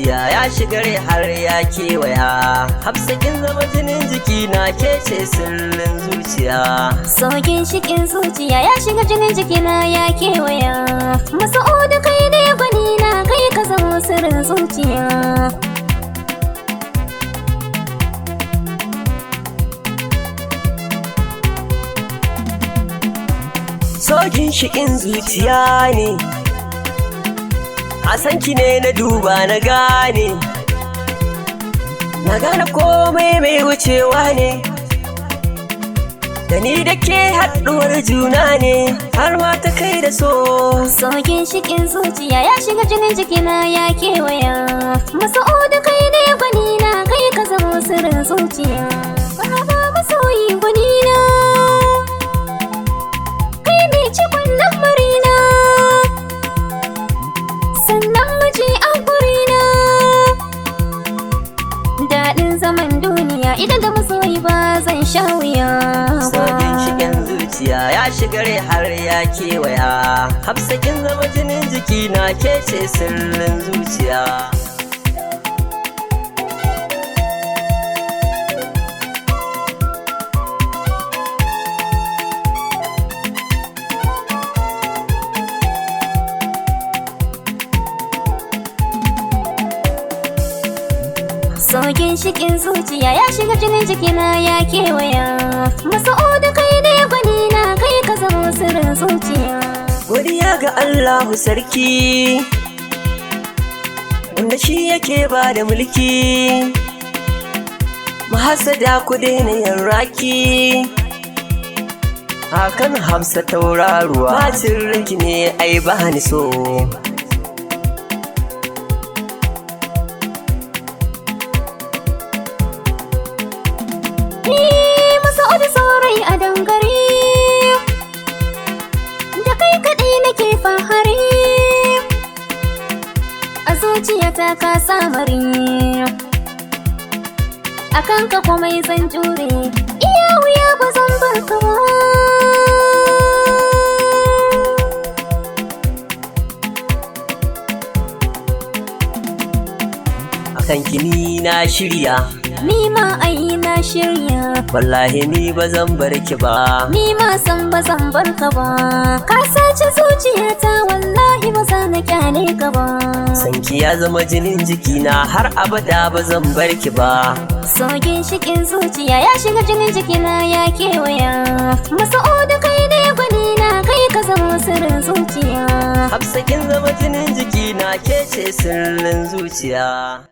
Ya shigare har ya kewaya, hafsakin zama jinin jiki na kece sirrin zuciya. Sogin shikin zuciya ya shiga jinin jiki na ya kewaya, Masa'udu kai ne gwani na kai ka zama sirrin zuciya. Sogin shikin zuciya ne, a sanki ne na duba na gane komai mai wucewa ne, da ni da ke haɗuwar juna ne har ma ta kai da so. Sogin shikin zuciya ya shiga jinin jikina ya kewaya, Masa'udu kai ne gwani na kai ka zama sirrin zuciya. Baba masoyi gwani na, kai ne cikon lamarina, sannan miji a gurina. Daɗin zaman duniya idan da masoyi ba zan sha wuya ba. Sogin shigen zuciya ya shigare har ya kewaya, hafsakin zama jinin jiki na kece sirrin zuciya. Sogin shikin zuciya ya shiga jinin jikina ya kewaya, Masa'udu kai ne gwani na kai ka zama sirrin zuciya. Godiya ga Allahu sarki, wanda shi yake ba da mulki, mahasada ku daina yin raki. Hakan Hamsa tauraruwa, bacin ranki ne ai ba ni so. Masa'udu saurayi a dangare, da kai kaɗai nake fahari, a zuciyata ka samari, a kanka komai zan jure, iya wuya ba zan bar ka ba. Akan kini na shirya, Ni ma ai na shirya, wallahi ni ba zan bar ki ba. ni ma san ba zan bar ka ba. Ka sace zuciyata wallahi ba za na kyale ka ba. Sanki ya zama jinin jikina har abada ba zan bar ki ba. Sogin shikin zuciya ya shiga jinin jikina ya kewaya, Masa'udu kai ne gwani na kai ka zama sirrin zuciya. Hafsakin zama jinin jikina kece sirrin zuciya.